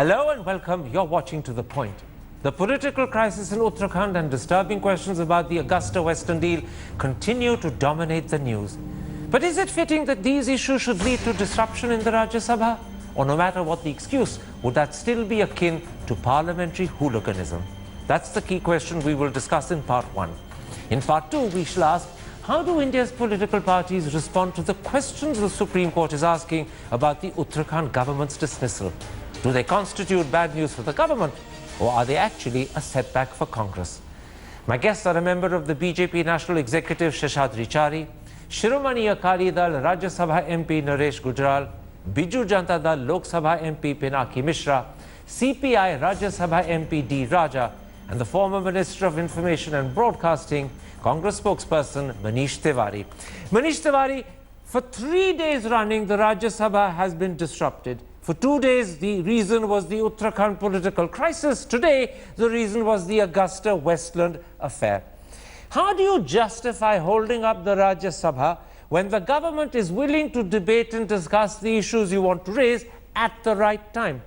Hello and welcome. You're watching To The Point. The political crisis in Uttarakhand and disturbing questions about the AgustaWestland deal continue to dominate the news. But is it fitting that these issues should lead to disruption in the Rajya Sabha? Or no matter what the excuse, would that still be akin to parliamentary hooliganism? That's the key question we will discuss in part one. In part two, we shall ask, how do India's political parties respond to the questions the Supreme Court is asking about the Uttarakhand government's dismissal? Do they constitute bad news for the government, or are they actually a setback for Congress? My guests are a member of the BJP National Executive Sheshadri Chari, Shiromani Akali Dal Rajya Sabha MP Naresh Gujral, Biju Janata Dal Lok Sabha MP Pinaki Mishra, CPI Rajya Sabha MP D. Raja, and the former Minister of Information and Broadcasting, Congress spokesperson Manish Tiwari. Manish Tiwari, for 3 days running, the Rajya Sabha has been disrupted. For 2 days, the reason was the Uttarakhand political crisis. Today, the reason was the AgustaWestland affair. How do you justify holding up the Rajya Sabha when the government is willing to debate and discuss the issues you want to raise at the right time?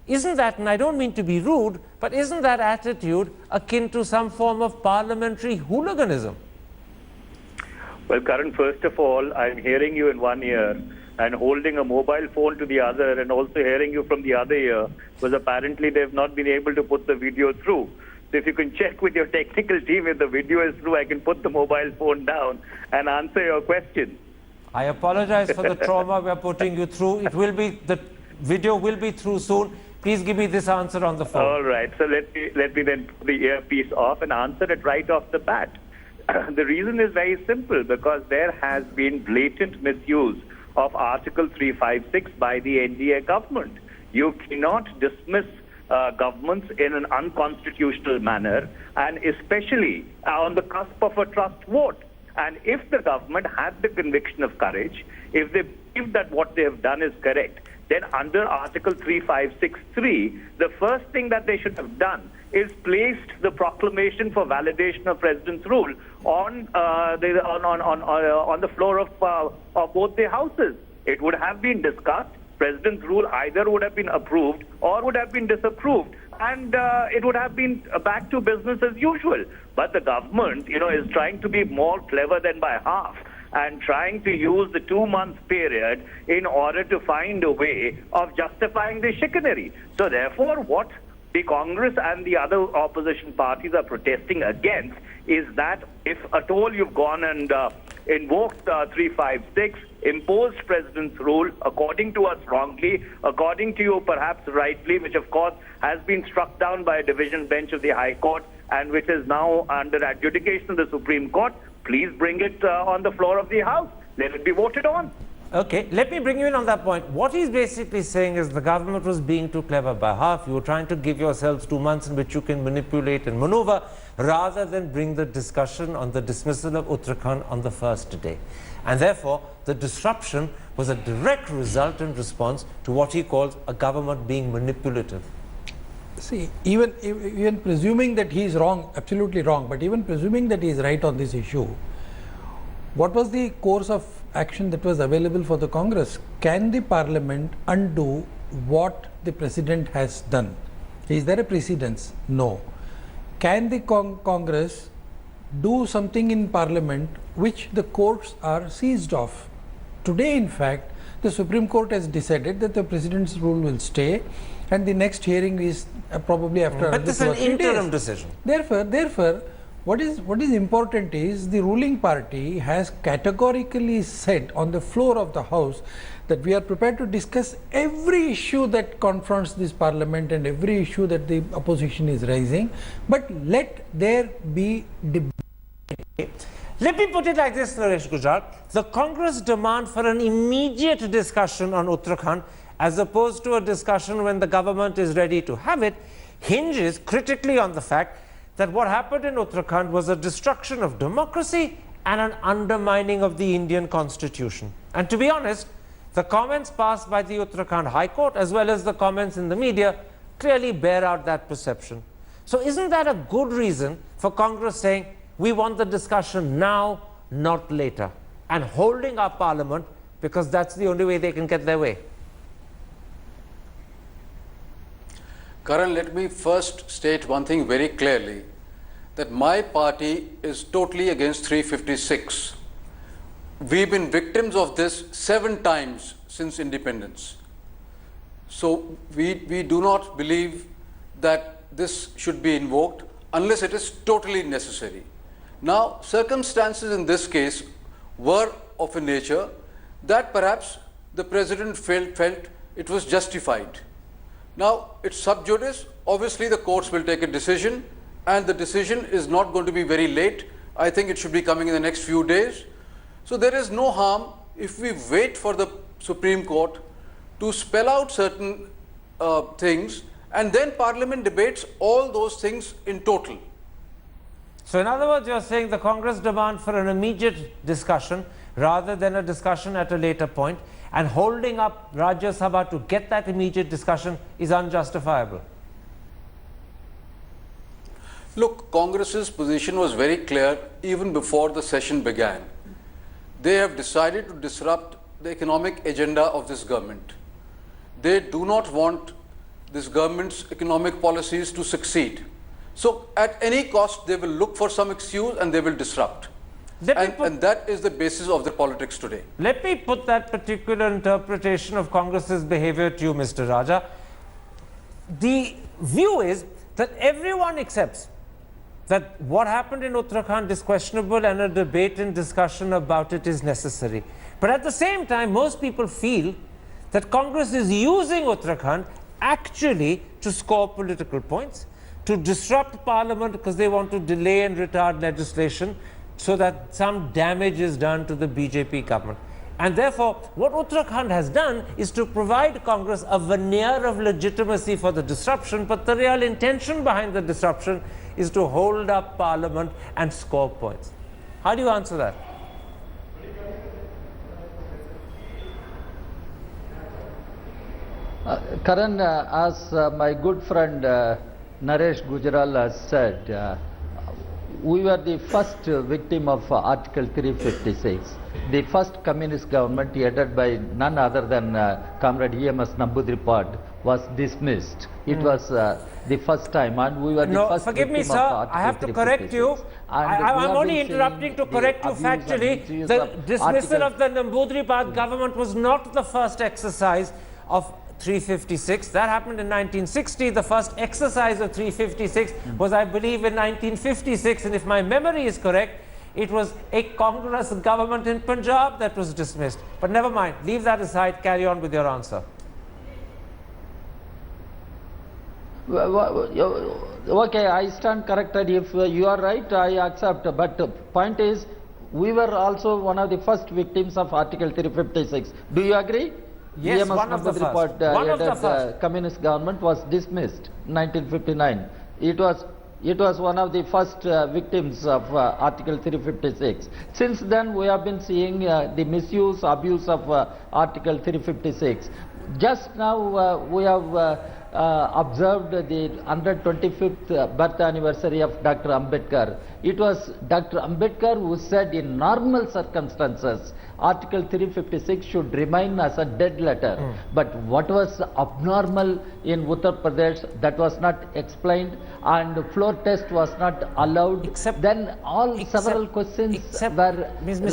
Isn't that, and I don't mean to be rude, but isn't that attitude akin to some form of parliamentary hooliganism? Well, Karan, first of all, I'm hearing you in one ear and holding a mobile phone to the other, and also hearing you from the other ear, because apparently they've not been able to put the video through. So if you can check with your technical team if the video is through, I can put the mobile phone down and answer your question. I apologize for the trauma we're putting you through. It will be, the video will be through soon. Please give me this answer on the phone. All right, so let me then put the earpiece off and answer it right off the bat. The reason is very simple, because there has been blatant misuse of Article 356 by the NDA government. You cannot dismiss governments in an unconstitutional manner, and especially on the cusp of a trust vote. And if the government had the conviction of courage, if they believe that what they have done is correct, then under Article 3563, the first thing that they should have done is placed the proclamation for validation of President's rule on the floor of both the houses. It would have been discussed. President's rule either would have been approved or would have been disapproved, and it would have been back to business as usual. But the government, is trying to be more clever than by half, and trying to use the 2-month period in order to find a way of justifying the chicanery. So therefore, what the Congress and the other opposition parties are protesting against is that if at all you've gone and invoked 356, imposed President's rule, according to us wrongly, according to you perhaps rightly, which of course has been struck down by a division bench of the High Court and which is now under adjudication of the Supreme Court, please bring it on the floor of the House. Let it be voted on. Okay, let me bring you in on that point. What he's basically saying is the government was being too clever by half. You were trying to give yourselves 2 months in which you can manipulate and maneuver, rather than bring the discussion on the dismissal of Uttarakhand on the first day. And therefore, the disruption was a direct result and response to what he calls a government being manipulative. See, even presuming that he is wrong, absolutely wrong, but even presuming that he is right on this issue, what was the course of action that was available for the Congress? Can the Parliament undo what the President has done? Is there a precedence? No. Can the Congress do something in Parliament which the courts are seized of? Today, in fact, the Supreme Court has decided that the President's rule will stay, and the next hearing is probably after But this is an interim decision. Therefore, what is important is the ruling party has categorically said on the floor of the House that we are prepared to discuss every issue that confronts this Parliament and every issue that the opposition is raising, but let there be debate. Let me put it like this, Naresh Gujral. The Congress demand for an immediate discussion on Uttarakhand, as opposed to a discussion when the government is ready to have it, hinges critically on the fact that what happened in Uttarakhand was a destruction of democracy and an undermining of the Indian Constitution. And to be honest, the comments passed by the Uttarakhand High Court, as well as the comments in the media, clearly bear out that perception. So isn't that a good reason for Congress saying, we want the discussion now, not later, and holding up Parliament, because that's the only way they can get their way? Karan, let me first state one thing very clearly, that my party is totally against 356. We've been victims of this 7 times since independence. So we do not believe that this should be invoked unless it is totally necessary. Now, circumstances in this case were of a nature that perhaps the President felt it was justified. Now, it's sub judice. Obviously, the courts will take a decision, and the decision is not going to be very late. I think it should be coming in the next few days. So there is no harm if we wait for the Supreme Court to spell out certain things, and then Parliament debates all those things in total. So in other words, you're saying the Congress demand for an immediate discussion rather than a discussion at a later point, and holding up Rajya Sabha to get that immediate discussion is unjustifiable. Look, Congress's position was very clear even before the session began. They have decided to disrupt the economic agenda of this government. They do not want this government's economic policies to succeed. So at any cost, they will look for some excuse and they will disrupt. And that is the basis of the politics today. Let me put that particular interpretation of Congress's behavior to you, Mr. Raja. The view is that everyone accepts that what happened in Uttarakhand is questionable and a debate and discussion about it is necessary. But at the same time, most people feel that Congress is using Uttarakhand actually to score political points, to disrupt Parliament because they want to delay and retard legislation so that some damage is done to the BJP government. And therefore, what Uttarakhand has done is to provide Congress a veneer of legitimacy for the disruption, but the real intention behind the disruption is to hold up Parliament and score points. How do you answer that? Karan, as my good friend Naresh Gujral has said, we were the first victim of Article 356. The first communist government, headed by none other than Comrade E.M.S. Namboodiripad, was dismissed. It was the first time, and we were the first forgive me, sir. I have to correct you. I'm only interrupting to correct you factually. The dismissal of the Namboodiripad government was not the first exercise of 356. That happened in 1960. The first exercise of 356 was, I believe, in 1956. And if my memory is correct, it was a Congress government in Punjab that was dismissed. But never mind. Leave that aside. Carry on with your answer. Okay, I stand corrected. If you are right, I accept. But the point is, we were also one of the first victims of Article 356. Do you agree? Yes, one of the first. The communist government was dismissed in 1959. It was one of the first victims of Article 356. Since then, we have been seeing the misuse, abuse of Article 356. Just now, we have observed the 125th birth anniversary of Dr. Ambedkar. It was Dr. Ambedkar who said in normal circumstances, Article 356 should remain as a dead letter. But what was abnormal in Uttar Pradesh, that was not explained, and floor test was not allowed. Several questions were raised.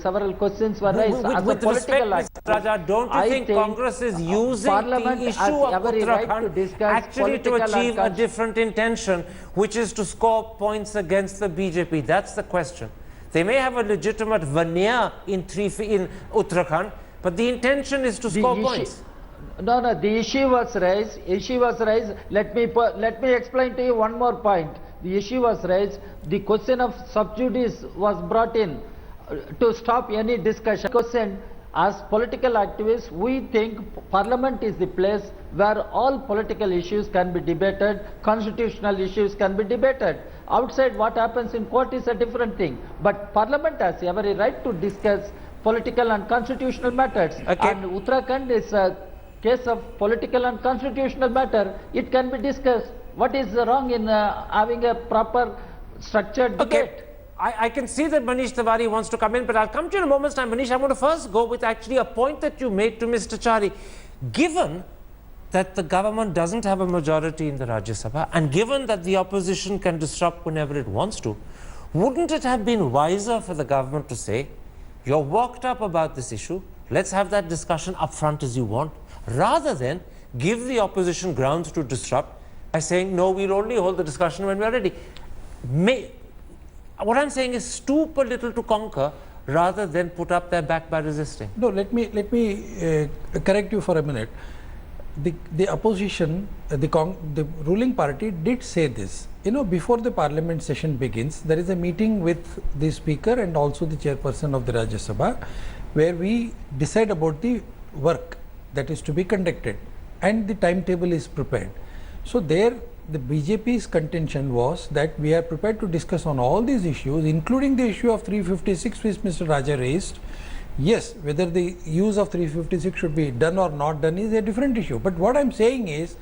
Several questions were raised as a political act. Mr. Raja, don't you think Congress is using the issue of Uttarakhand actually to achieve a different intention, which is to score points against the BJP? That's the question. They may have a legitimate veneer in Uttarakhand, but the intention is to score points. No, the issue was raised. Let me explain to you one more point. The issue was raised. The question of sub judice was brought in to stop any discussion. Question: as political activists, we think Parliament is the place where all political issues can be debated, constitutional issues can be debated. Outside, what happens in court is a different thing. But Parliament has every right to discuss political and constitutional matters. Okay. And Uttarakhand is a case of political and constitutional matter. It can be discussed. What is wrong in having a proper structured debate? Okay. I can see that Manish Tiwari wants to come in, but I'll come to you in a moment's time. Manish, I'm going to first go with actually a point that you made to Mr. Chari. Given that the government doesn't have a majority in the Rajya Sabha, and given that the opposition can disrupt whenever it wants to, wouldn't it have been wiser for the government to say, you're worked up about this issue, let's have that discussion up front as you want, rather than give the opposition grounds to disrupt by saying, no, we'll only hold the discussion when we're ready. What I'm saying is stoop a little to conquer rather than put up their back by resisting. No, let me correct you for a minute. The opposition, the ruling party did say this. You know, before the parliament session begins, there is a meeting with the speaker and also the chairperson of the Rajya Sabha, where we decide about the work that is to be conducted and the timetable is prepared. So there the BJP's contention was that we are prepared to discuss on all these issues, including the issue of 356 which Mr. Raja raised. Yes, whether the use of 356 should be done or not done is a different issue. But what I'm saying is,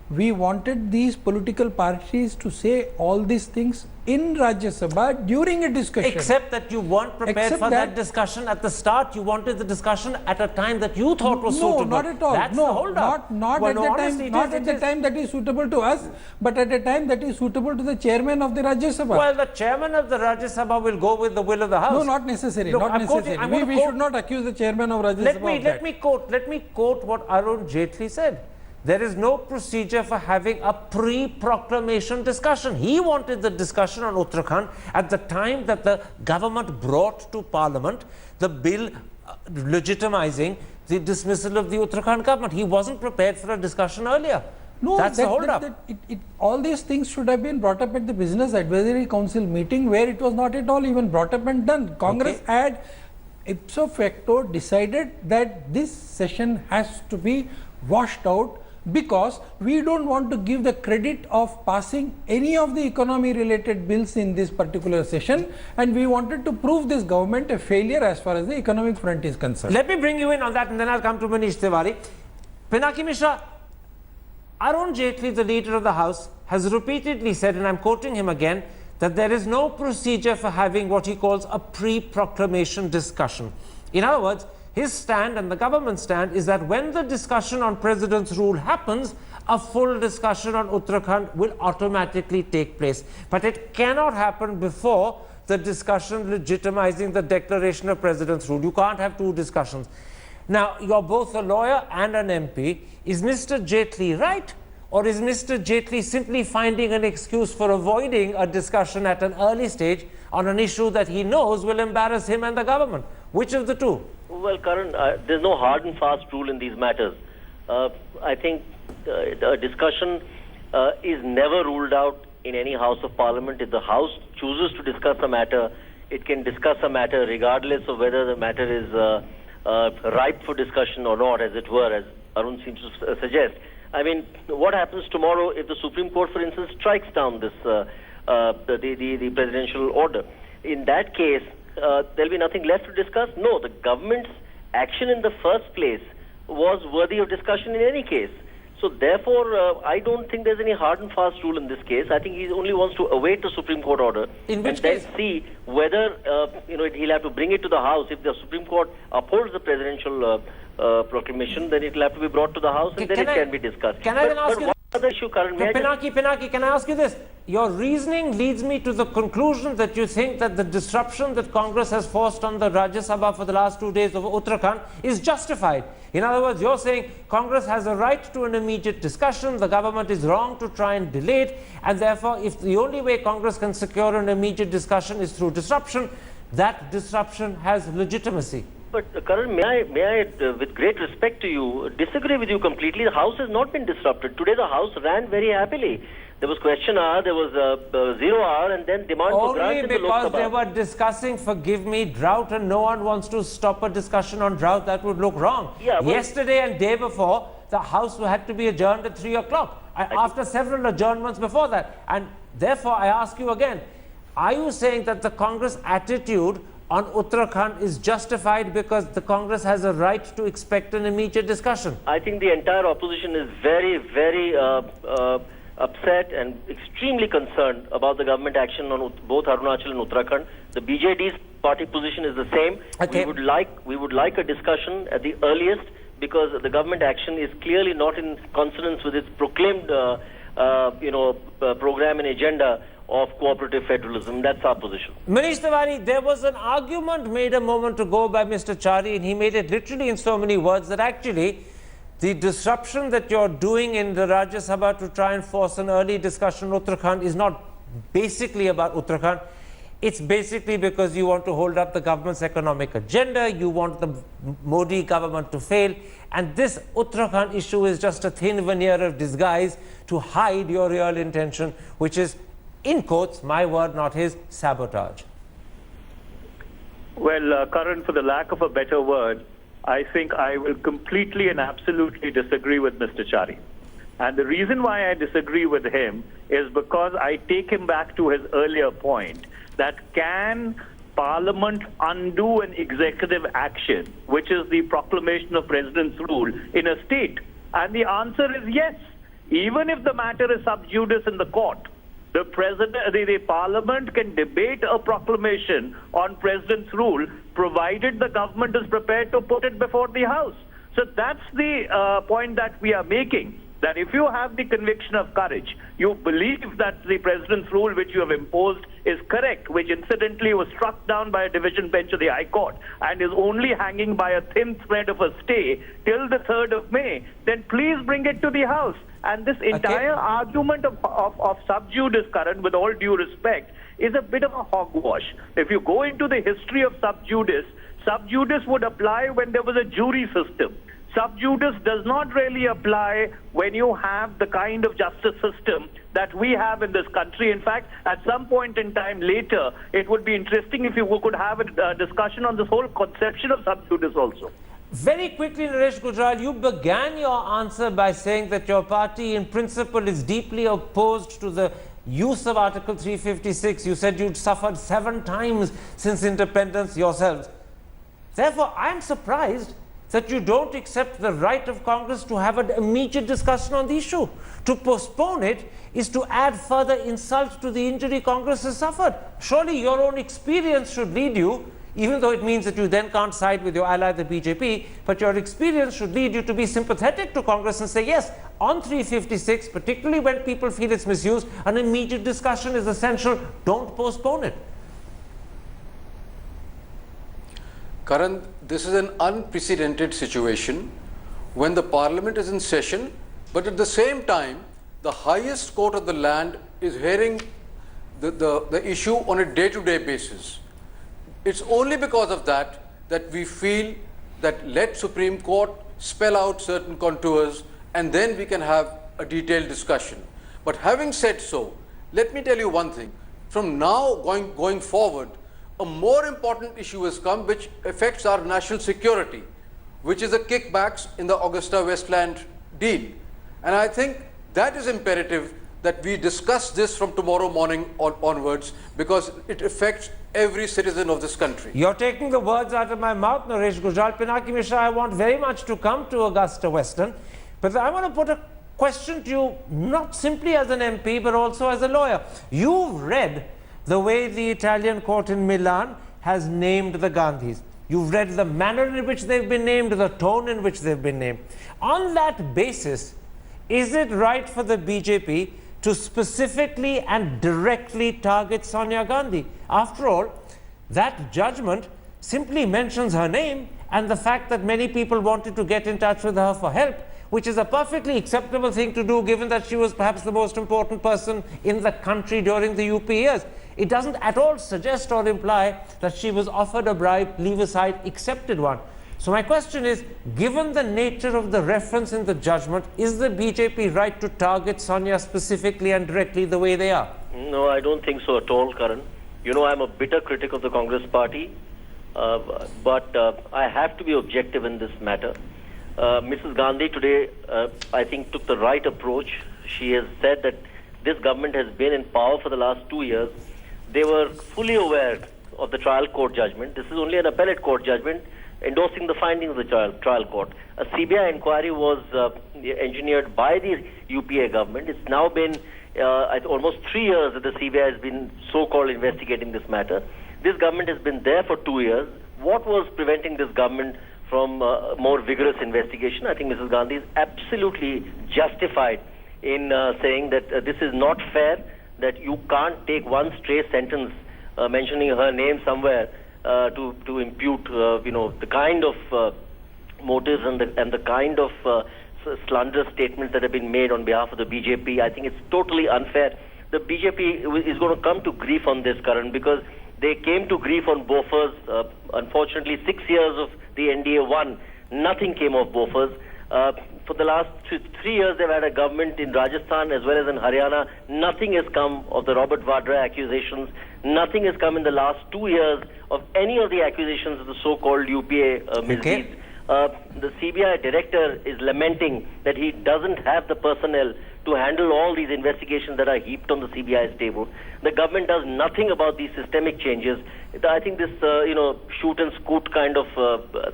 we wanted these political parties to say all these things in Rajya Sabha during a discussion. Except that you weren't prepared for that discussion at the start. You wanted the discussion at a time that you thought was suitable. No, not at all. That's no, the hold-up. Not at the time. Not at the time that is suitable to us, but at a time that is suitable to the chairman of the Rajya Sabha. Well, the chairman of the Rajya Sabha will go with the will of the House. No, not necessary. Look, not necessary. We should not accuse the chairman of Rajya Sabha of that. Let me quote what Arun Jaitley said. There is no procedure for having a pre-proclamation discussion. He wanted the discussion on Uttarakhand at the time that the government brought to Parliament the bill legitimizing the dismissal of the Uttarakhand government. He wasn't prepared for a discussion earlier. No, that's the hold-up. All these things should have been brought up at the Business Advisory Council meeting, where it was not at all even brought up and done. Congress had ipso facto decided that this session has to be washed out, because we don't want to give the credit of passing any of the economy related bills in this particular session, and we wanted to prove this government a failure as far as the economic front is concerned. Let me bring you in on that, and then I'll come to Manish Tiwari. Pinaki Mishra, Arun Jaitley, the leader of the House, has repeatedly said, and I'm quoting him again, that there is no procedure for having what he calls a pre-proclamation discussion. In other words, his stand and the government stand is that when the discussion on President's rule happens, a full discussion on Uttarakhand will automatically take place. But it cannot happen before the discussion legitimizing the declaration of President's rule. You can't have two discussions. Now, you're both a lawyer and an MP. Is Mr. Jaitley right? Or is Mr. Jaitley simply finding an excuse for avoiding a discussion at an early stage on an issue that he knows will embarrass him and the government? Which of the two? Well, Karan, there's no hard and fast rule in these matters. I think a discussion is never ruled out in any House of Parliament. If the House chooses to discuss a matter, it can discuss a matter regardless of whether the matter is ripe for discussion or not, as it were, as Arun seems to suggest. I mean, what happens tomorrow if the Supreme Court, for instance, strikes down this the presidential order? In that case, there'll be nothing left to discuss? No, the government's action in the first place was worthy of discussion in any case. So therefore, I don't think there's any hard and fast rule in this case. I think he only wants to await the Supreme Court order and then see whether he'll have to bring it to the House. If the Supreme Court upholds the presidential proclamation, then it'll have to be brought to the House, and then it can be discussed. Can I then ask you? Other issue, Karan, Pinaki, can I ask you this? Your reasoning leads me to the conclusion that you think that the disruption that Congress has forced on the Rajya Sabha for the last 2 days over Uttarakhand is justified. In other words, you're saying Congress has a right to an immediate discussion, the government is wrong to try and delay it, and therefore if the only way Congress can secure an immediate discussion is through disruption, that disruption has legitimacy. But Karan, may I, with great respect to you, disagree with you completely. The House has not been disrupted. Today the House ran very happily. There was question hour, there was 0 hour, and then demand for grants in the Lok Sabha. Only because they were discussing, forgive me, drought, and no one wants to stop a discussion on drought. That would look wrong. Yeah, yesterday and day before, the House had to be adjourned at 3 o'clock, after several adjournments before that. And therefore, I ask you again, are you saying that the Congress attitude on Uttarakhand is justified because the Congress has a right to expect an immediate discussion? I think the entire opposition is very, very upset and extremely concerned about the government action on both Arunachal and Uttarakhand. The BJD's party position is the same. Okay. We would like a discussion at the earliest because the government action is clearly not in consonance with its proclaimed, program and agenda of cooperative federalism. That's our position. Manish Tiwari, there was an argument made a moment ago by Mr. Chari, and he made it literally in so many words that actually the disruption that you're doing in the Rajya Sabha to try and force an early discussion on Uttarakhand is not basically about Uttarakhand. It's basically because you want to hold up the government's economic agenda, you want the Modi government to fail, and this Uttarakhand issue is just a thin veneer of disguise to hide your real intention, which is, in quotes, my word, not his, sabotage. Well, Karan, for the lack of a better word, I think I will completely and absolutely disagree with Mr. Chari. And the reason why I disagree with him is because I take him back to his earlier point that can Parliament undo an executive action, which is the proclamation of President's rule in a state? And the answer is yes. Even if the matter is sub judice in the court, the Parliament can debate a proclamation on President's rule, provided the government is prepared to put it before the House. So that's the point that we are making, that if you have the conviction of courage, you believe that the President's rule which you have imposed is correct, which incidentally was struck down by a division bench of the High Court and is only hanging by a thin thread of a stay till the 3rd of May, then please bring it to the House. And this entire argument of sub judice, Karan, with all due respect, is a bit of a hogwash. If you go into the history of sub judice would apply when there was a jury system. Sub judice does not really apply when you have the kind of justice system that we have in this country. In fact, at some point in time later, it would be interesting if you could have a discussion on this whole conception of sub judice also. Very quickly, Naresh Gujral, you began your answer by saying that your party in principle is deeply opposed to the use of Article 356. You said you'd suffered 7 times since independence yourselves. Therefore, I'm surprised that you don't accept the right of Congress to have an immediate discussion on the issue. To postpone it is to add further insult to the injury Congress has suffered. Surely your own experience should lead you, even though it means that you then can't side with your ally, the BJP, but your experience should lead you to be sympathetic to Congress and say, yes, on 356, particularly when people feel it's misused, an immediate discussion is essential. Don't postpone it. Karan, this is an unprecedented situation when the Parliament is in session, but at the same time, the highest court of the land is hearing the issue on a day-to-day basis. It's only because of that we feel that let Supreme Court spell out certain contours and then we can have a detailed discussion. But having said so, let me tell you one thing. From now going forward, a more important issue has come which affects our national security, which is the kickbacks in the AgustaWestland deal. And I think that is imperative that we discuss this from tomorrow morning onwards, because it affects every citizen of this country. You're taking the words out of my mouth, Naresh Gujral. Pinaki Mishra, I want very much to come to AgustaWestland, but I want to put a question to you, not simply as an MP, but also as a lawyer. You've read the way the Italian court in Milan has named the Gandhis. You've read the manner in which they've been named, the tone in which they've been named. On that basis, is it right for the BJP to specifically and directly target Sonia Gandhi? After all, that judgment simply mentions her name and the fact that many people wanted to get in touch with her for help, which is a perfectly acceptable thing to do given that she was perhaps the most important person in the country during the UP years. It doesn't at all suggest or imply that she was offered a bribe, leave aside, accepted one. So my question is, given the nature of the reference in the judgment, is the BJP right to target Sonia specifically and directly the way they are? No, I don't think so at all, Karan. You know, I'm a bitter critic of the Congress party, but I have to be objective in this matter. Mrs. Gandhi today, I think, took the right approach. She has said that this government has been in power for the last 2 years. They were fully aware of the trial court judgment. This is only an appellate court judgment endorsing the findings of the trial court. A CBI inquiry was engineered by the UPA government. It's now been almost 3 years that the CBI has been so-called investigating this matter. This government has been there for 2 years. What was preventing this government from more vigorous investigation. I think Mrs. Gandhi is absolutely justified in saying that this is not fair, that you can't take one stray sentence mentioning her name somewhere to impute, the kind of motives and the kind of slanderous statements that have been made on behalf of the BJP. I think it's totally unfair. The BJP is going to come to grief on this, Karan, because they came to grief on Bofors. Unfortunately, 6 years of the NDA won, nothing came of Bofors. For the last 3 years, they've had a government in Rajasthan as well as in Haryana. Nothing has come of the Robert Vadra accusations. Nothing has come in the last 2 years of any of the accusations of the so-called UPA misdeeds. The CBI director is lamenting that he doesn't have the personnel to handle all these investigations that are heaped on the CBI's table. The government does nothing about these systemic changes. I think this, shoot and scoot kind of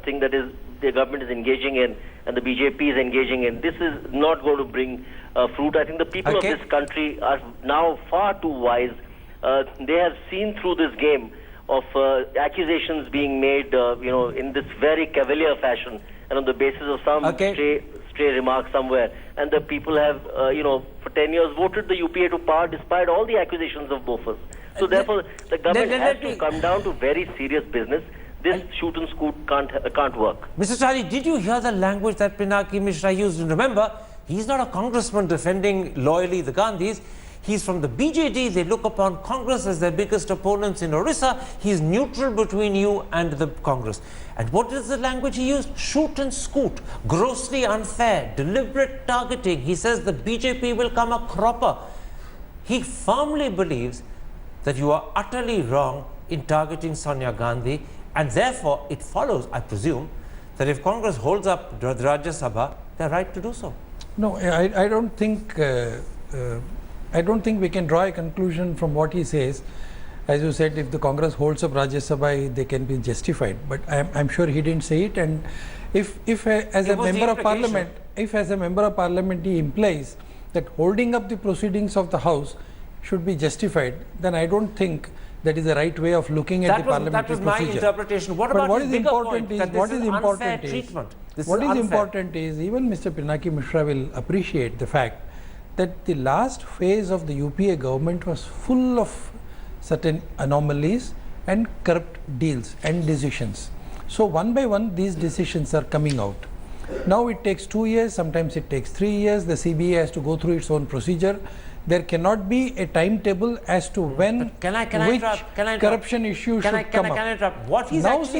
thing that is the government is engaging in and the BJP is engaging in, this is not going to bring fruit. I think the people of this country are now far too wise. They have seen through this game of accusations being made, in this very cavalier fashion and on the basis of some stray remark somewhere. And the people have, for 10 years voted the UPA to power despite all the accusations of Bofors. So therefore, the government has to come down to very serious business. This shoot and scoot can't work. Mr. Chari, did you hear the language that Pinaki Mishra used? And remember, he's not a congressman defending loyally the Gandhis. He's from the BJD. They look upon Congress as their biggest opponents in Orissa. He's neutral between you and the Congress. And what is the language he used? Shoot and scoot. Grossly unfair. Deliberate targeting. He says the BJP will come a cropper. He firmly believes that you are utterly wrong in targeting Sonia Gandhi. And therefore, it follows, I presume, that if Congress holds up the Rajya Sabha, they're right to do so. No, I don't think we can draw a conclusion from what he says. As you said, if the Congress holds up Rajya Sabha, they can be justified. But I'm sure he didn't say it. And if as a member of parliament, he implies that holding up the proceedings of the House should be justified, then I don't think that is the right way of looking at the parliamentary procedure. That was my interpretation. What about the bigger point that this is unfair treatment? What is important is, even Mr. Pinaki Mishra will appreciate the fact that the last phase of the UPA government was full of certain anomalies and corrupt deals and decisions. So one by one, these decisions are coming out. Now it takes 2 years, sometimes it takes 3 years. The CBA has to go through its own procedure. There cannot be a timetable as to when corruption issues should come up. Can I interrupt? What he actually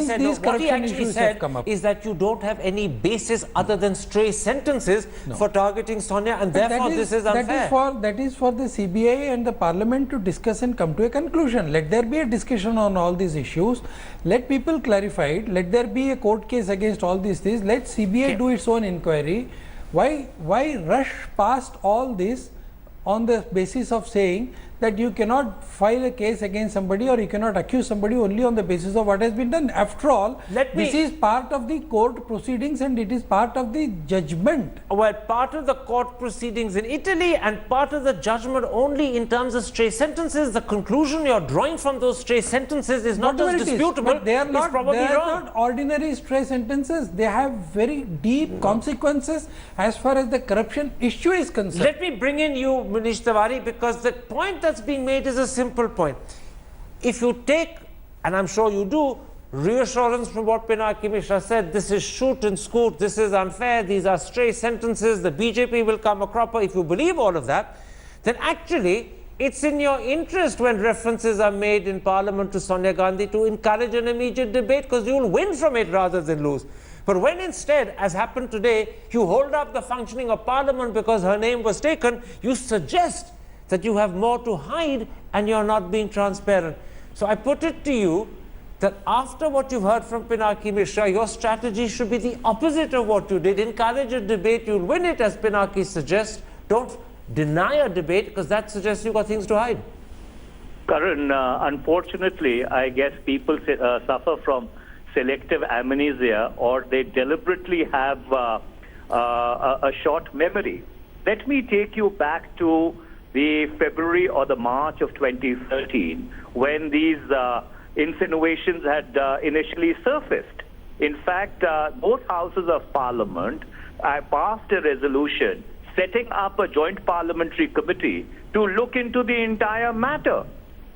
said is that you don't have any basis other than stray sentences for targeting Sonia, and therefore this is unfair. That is for the CBI and the Parliament to discuss and come to a conclusion. Let there be a discussion on all these issues. Let people clarify it. Let there be a court case against all these things. Let CBI do its own inquiry. Why rush past all this on the basis of saying that you cannot file a case against somebody or you cannot accuse somebody only on the basis of what has been done? After all, this is part of the court proceedings and it is part of the judgment. Well, part of the court proceedings in Italy and part of the judgment only in terms of stray sentences. The conclusion you're drawing from those stray sentences is not just disputable, they are not wrong. Not ordinary stray sentences. They have very deep consequences as far as the corruption issue is concerned. Let me bring in you, Manish Tiwari, because the point that's being made is a simple point. If you take, and I'm sure you do, reassurance from what Pinaki Mishra said, this is shoot and scoot, this is unfair, these are stray sentences, the BJP will come a cropper. If you believe all of that, then actually it's in your interest when references are made in Parliament to Sonia Gandhi to encourage an immediate debate, because you will win from it rather than lose. But when instead, as happened today, you hold up the functioning of Parliament because her name was taken, you suggest that you have more to hide and you're not being transparent. So I put it to you that after what you've heard from Pinaki Mishra, your strategy should be the opposite of what you did. Encourage a debate, you'll win it, as Pinaki suggests. Don't deny a debate, because that suggests you've got things to hide. Karan, unfortunately, I guess people suffer from selective amnesia, or they deliberately have a short memory. Let me take you back to the February or the March of 2013, when these insinuations had initially surfaced. In fact, both houses of parliament passed a resolution setting up a joint parliamentary committee to look into the entire matter.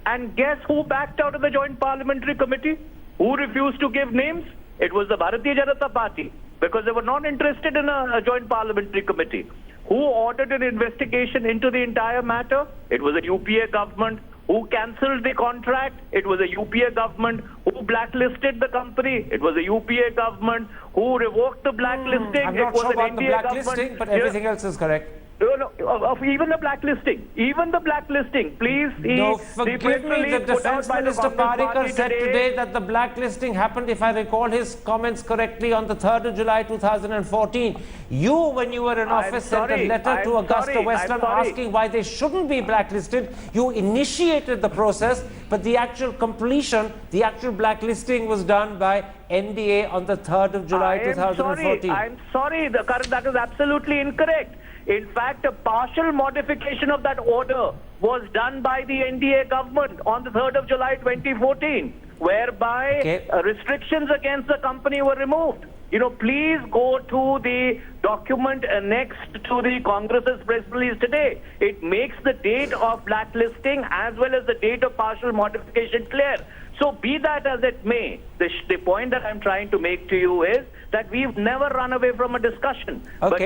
And guess who backed out of the joint parliamentary committee? Who refused to give names? It was the Bharatiya Janata Party, because they were not interested in a joint parliamentary committee. Who ordered an investigation into the entire matter? It was a UPA government. Who cancelled the contract? It was a UPA government. Who blacklisted the company? It was a UPA government. Who revoked the blacklisting? I'm It not was sure an about the NDA blacklisting, government. but everything else is correct. No, of even the blacklisting. Even the blacklisting. Please, No, forgive me, the Defence Minister Parikar said today that the blacklisting happened, if I recall his comments correctly, on the 3rd of July 2014. You, when you were in office, sent a letter to AgustaWestland asking why they shouldn't be blacklisted. You initiated the process, but the actual completion, the actual blacklisting was done by NDA on the 3rd of July 2014. I'm sorry, that is absolutely incorrect. In fact, a partial modification of that order was done by the NDA government on the 3rd of July 2014, whereby restrictions against the company were removed. You know, please go to the document annexed to the Congress's press release today. It makes the date of blacklisting as well as the date of partial modification clear. So be that as it may, the point that I'm trying to make to you is that we've never run away from a discussion. But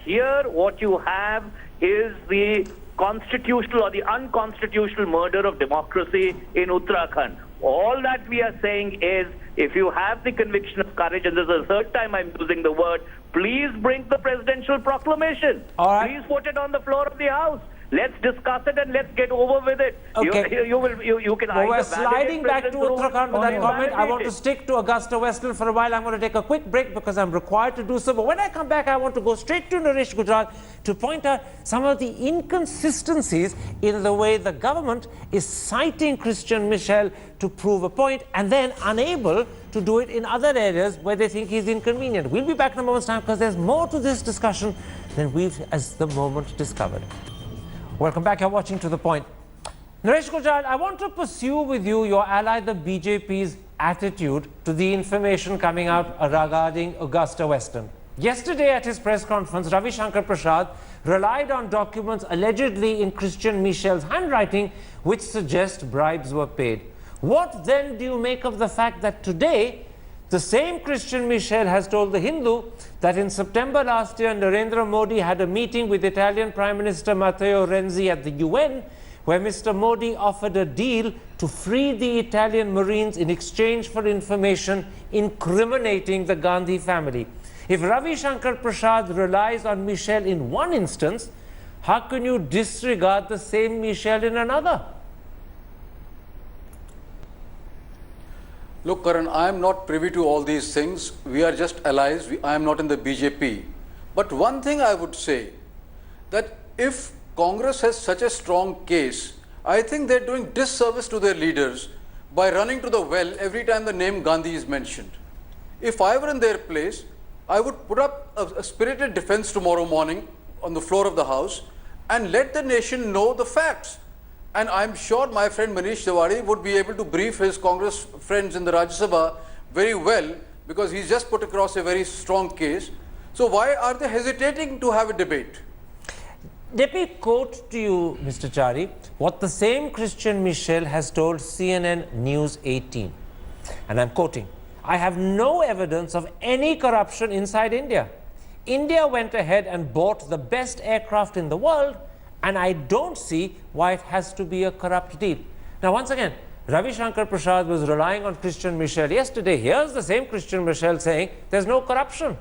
here what you have is the constitutional or the unconstitutional murder of democracy in Uttarakhand. All that we are saying is, if you have the conviction of courage, and this is the third time I'm using the word, please bring the presidential proclamation. All right. Please put it on the floor of the House. Let's discuss it and let's get over with it. Okay. You can either we're sliding back to Uttarakhand with that comment. I want to stick to AgustaWestland for a while. I'm going to take a quick break because I'm required to do so. But when I come back, I want to go straight to Naresh Gujarat to point out some of the inconsistencies in the way the government is citing Christian Michel to prove a point and then unable to do it in other areas where they think he's inconvenient. We'll be back in a moment's time because there's more to this discussion than we've, as the moment, discovered. Welcome back. You're watching To The Point. Naresh Gujarat, I want to pursue with you your ally, the BJP's attitude to the information coming out regarding AgustaWestland. Yesterday at his press conference, Ravi Shankar Prasad relied on documents allegedly in Christian Michel's handwriting which suggest bribes were paid. What then do you make of the fact that today the same Christian Michel has told The Hindu that in September last year, Narendra Modi had a meeting with Italian Prime Minister Matteo Renzi at the UN, where Mr. Modi offered a deal to free the Italian Marines in exchange for information incriminating the Gandhi family. If Ravi Shankar Prasad relies on Michel in one instance, how can you disregard the same Michel in another? Look, Karan, I am not privy to all these things. We are just allies. I am not in the BJP. But one thing I would say, that if Congress has such a strong case, I think they're doing disservice to their leaders by running to the well every time the name Gandhi is mentioned. If I were in their place, I would put up a spirited defense tomorrow morning on the floor of the House and let the nation know the facts. And I'm sure my friend Manish Tiwari would be able to brief his Congress friends in the Rajya Sabha very well, because he's just put across a very strong case. So why are they hesitating to have a debate? Let me quote to you, Mr. Chari, what the same Christian Michel has told CNN News 18. And I'm quoting, "I have no evidence of any corruption inside India. India went ahead and bought the best aircraft in the world, and I don't see why it has to be a corrupt deal." Now, once again, Ravi Shankar Prasad was relying on Christian Michel yesterday. Here's the same Christian Michel saying there's no corruption.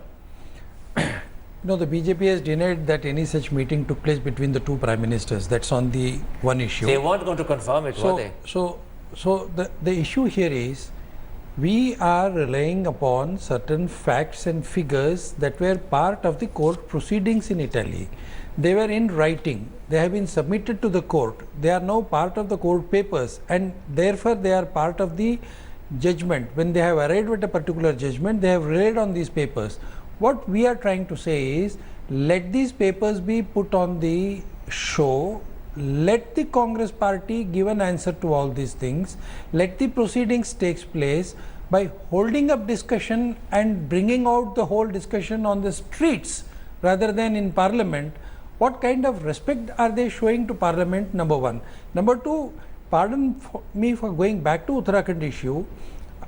No, the BJP has denied that any such meeting took place between the two prime ministers. That's on the one issue. They weren't going to confirm it, were they? So the issue here is, we are relying upon certain facts and figures that were part of the court proceedings in Italy. They were in writing. They have been submitted to the court. They are now part of the court papers, and therefore they are part of the judgment. When they have arrived at a particular judgment, they have relied on these papers. What we are trying to say is, let these papers be put on the show. Let the Congress party give an answer to all these things. Let the proceedings take place. by holding up discussion and bringing out the whole discussion on the streets rather than in Parliament, what kind of respect are they showing to Parliament, number one. Number two, pardon me for going back to Uttarakhand issue,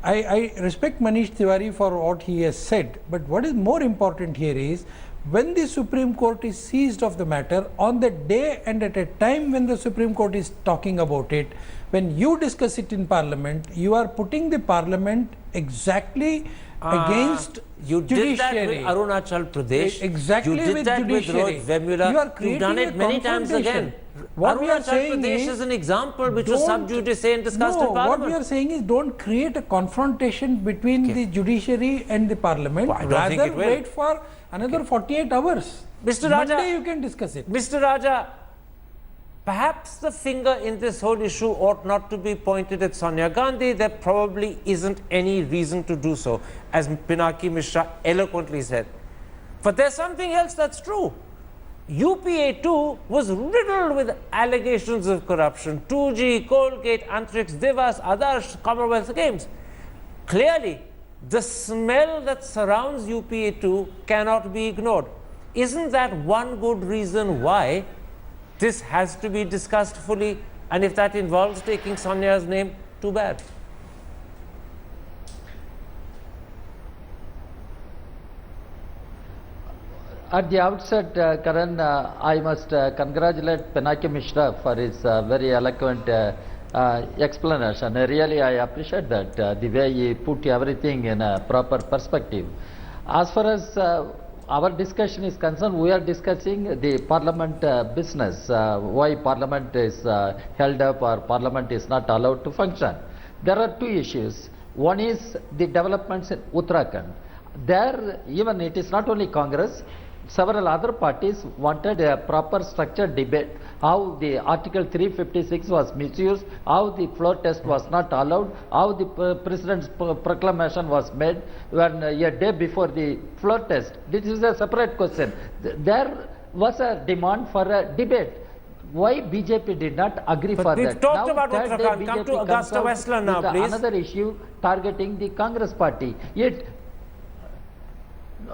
I respect Manish Tiwari for what he has said, but what is more important here is, when the Supreme Court is seized of the matter, on the day and at a time when the Supreme Court is talking about it, when you discuss it in Parliament, you are putting the Parliament exactly against you did that judiciary. with Arunachal Pradesh. Exactly, you did with that judiciary. with Rohit Vemula. You are You've done it creating a many times confrontation. again. What we are Arunachal saying Pradesh is an example which was sub don't- judice and discussed no, in Parliament. what we are saying is, don't create a confrontation between the judiciary and the Parliament. Well, I don't think Rather it will. wait for another 48 hours. Mr. Raja, Monday you can discuss it. Mr. Raja, perhaps the finger in this whole issue ought not to be pointed at Sonia Gandhi. There probably isn't any reason to do so, as Pinaki Mishra eloquently said. But there's something else that's true. UPA 2 was riddled with allegations of corruption. 2G, Colgate, Antrix, Divas, Adarsh, Commonwealth Games. Clearly, the smell that surrounds UPA 2 cannot be ignored. Isn't that one good reason why this has to be discussed fully? And if that involves taking Sonia's name, too bad. At the outset, Karan, I must congratulate Pinaki Mishra for his very eloquent explanation. Really, I appreciate that, the way he put everything in a proper perspective. As far as our discussion is concerned, we are discussing the Parliament business, why Parliament is held up or Parliament is not allowed to function. There are two issues. One is the developments in Uttarakhand. There, even it is not only Congress, several other parties wanted a proper structured debate, how the Article 356 was misused, how the floor test was not allowed, how the President's proclamation was made when a day before the floor test. This is a separate question. There was a demand for a debate. Why BJP did not agree for we've that? talked Now, about third day Uttarakhand. Come to BJP comes out AgustaWestland now, with please. another issue targeting the Congress party. Yet,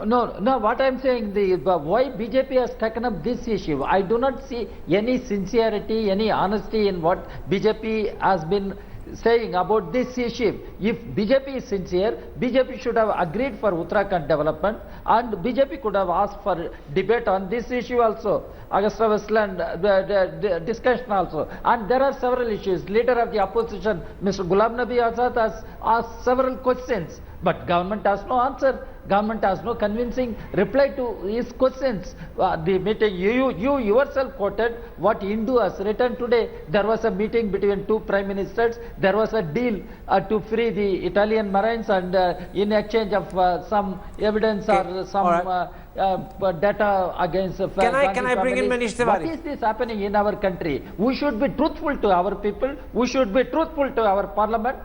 no, what I am saying, why BJP has taken up this issue, I do not see any sincerity, any honesty in what BJP has been saying about this issue. If BJP is sincere, BJP should have agreed for Uttarakhand development, and BJP could have asked for debate on this issue also, AgustaWestland the discussion also. And there are several issues. Leader of the opposition, Mr. Ghulam Nabi Azad, has asked several questions, but government has no answer. Government has no convincing reply to his questions. The meeting, you yourself quoted what Hindu has written today. There was a meeting between two prime ministers. There was a deal to free the Italian Marines, and in exchange of some evidence or some data against Can I bring in Manish Tiwari? What is this happening in our country? We should be truthful to our people. We should be truthful to our Parliament.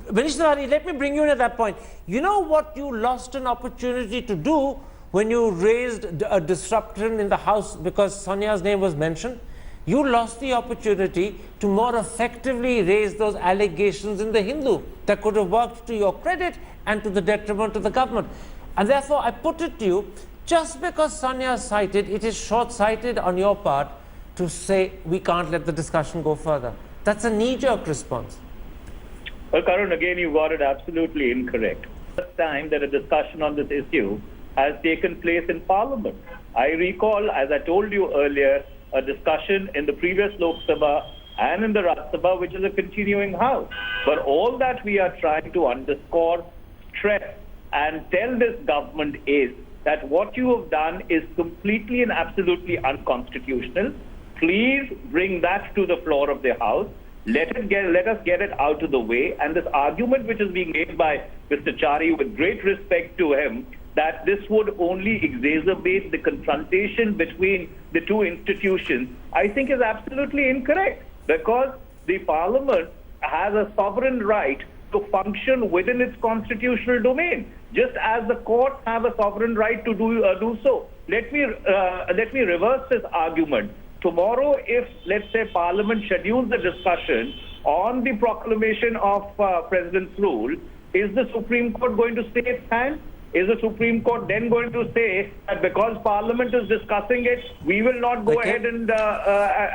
Manish Tiwari, let me bring you in at that point. You know what you lost an opportunity to do when you raised a disruption in the House because Sonia's name was mentioned? You lost the opportunity to more effectively raise those allegations in the Hindu that could have worked to your credit and to the detriment of the government. And therefore, I put it to you, just because Sonia is cited, it is short-sighted on your part to say we can't let the discussion go further. That's a knee-jerk response. Well, Karun, again, you got it absolutely incorrect. First time that a discussion on this issue has taken place in Parliament. I recall, as I told you earlier, a discussion in the previous Lok Sabha and in the Rajya Sabha, which is a continuing house. But all that we are trying to underscore, stress, and tell this government is that what you have done is completely and absolutely unconstitutional. Please bring that to the floor of the House. Let us get it out of the way. And this argument which is being made by Mr. Chari, with great respect to him, that this would only exacerbate the confrontation between the two institutions, I think is absolutely incorrect, because the Parliament has a sovereign right to function within its constitutional domain, just as the courts have a sovereign right to do so. Let me reverse this argument. Tomorrow, if, let's say, Parliament schedules the discussion on the proclamation of President's rule, is the Supreme Court going to stay its hand? Is the Supreme Court then going to say that because Parliament is discussing it, we will not go ahead and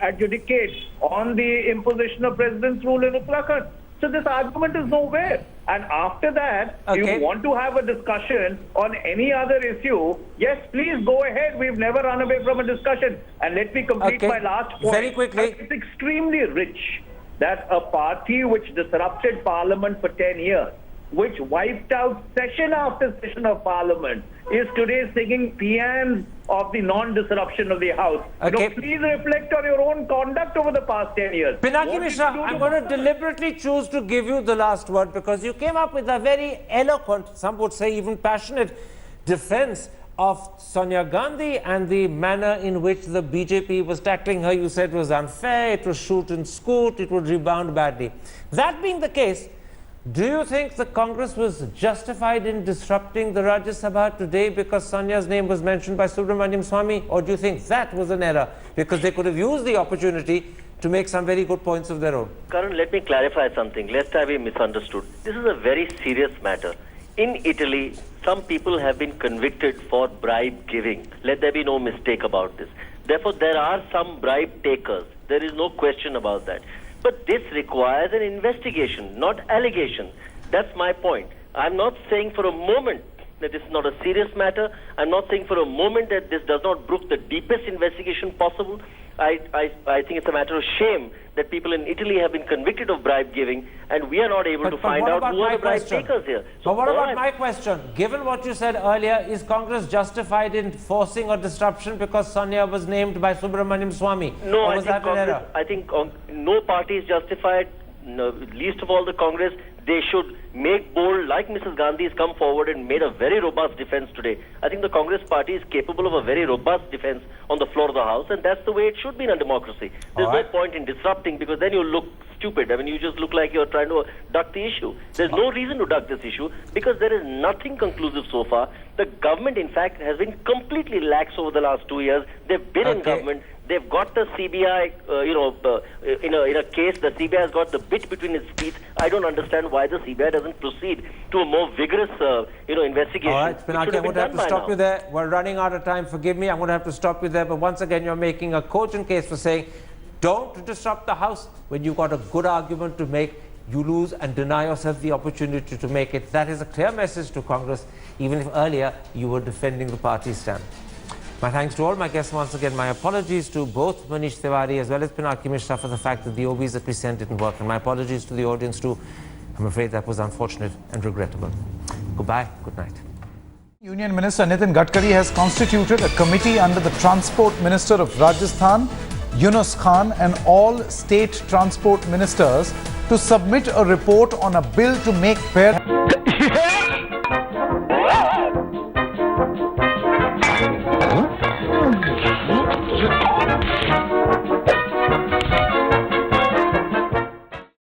adjudicate on the imposition of President's rule in Uttarakhand? So this argument is nowhere. And after that, you want to have a discussion on any other issue, yes, please go ahead. We've never run away from a discussion. And let me complete my last point. Very quickly. It's extremely rich that a party which disrupted Parliament for 10 years, which wiped out session after session of Parliament, is today singing paeans of the non-disruption of the House. Please reflect on your own conduct over the past 10 years. Pinaki Mishra, I'm going to deliberately choose to give you the last word because you came up with a very eloquent, some would say even passionate, defense of Sonia Gandhi and the manner in which the BJP was tackling her. You said it was unfair, it was shoot and scoot, it would rebound badly. That being the case, do you think the Congress was justified in disrupting the Rajya Sabha today because Sonia's name was mentioned by Subramaniam Swamy? Or do you think that was an error because they could have used the opportunity to make some very good points of their own? Karan, let me clarify something, lest I be misunderstood. This is a very serious matter. In Italy, some people have been convicted for bribe giving. Let there be no mistake about this. Therefore, there are some bribe takers. There is no question about that. But this requires an investigation, not allegation. That's my point. I'm not saying for a moment that this is not a serious matter. I'm not saying for a moment that this does not brook the deepest investigation possible. I think it's a matter of shame that people in Italy have been convicted of bribe giving and we are not able to find out who are the bribe takers here. So what about my question? Given what you said earlier, is Congress justified in forcing a disruption because Sonia was named by Subramaniam Swamy? No, I think no party is justified, least of all the Congress. They should make bold, like Mrs. Gandhi has come forward and made a very robust defense today. I think the Congress party is capable of a very robust defense on the floor of the House, and that's the way it should be in a democracy. There's no point in disrupting because then you look stupid. I mean, you just look like you're trying to duck the issue. There's no reason to duck this issue because there is nothing conclusive so far. The government, in fact, has been completely lax over the last 2 years. They've been in government. They've got the CBI, in a case, the CBI has got the bit between its teeth. I don't understand why the CBI doesn't proceed to a more vigorous, investigation. All right, Pinaki, I'm going to have to stop you there. We're running out of time. Forgive me. I'm going to have to stop you there. But once again, you're making a cogent case for saying, don't disrupt the House when you've got a good argument to make. You lose and deny yourself the opportunity to make it. That is a clear message to Congress, even if earlier you were defending the party stand. My thanks to all my guests once again. My apologies to both Manish Tiwari as well as Pinaki Mishra for the fact that the OBs that we sent didn't work. And my apologies to the audience too. I'm afraid that was unfortunate and regrettable. Goodbye. Good night. Union Minister Nitin Gadkari has constituted a committee under the Transport Minister of Rajasthan, Yunus Khan, and all state transport ministers to submit a report on a bill to make fair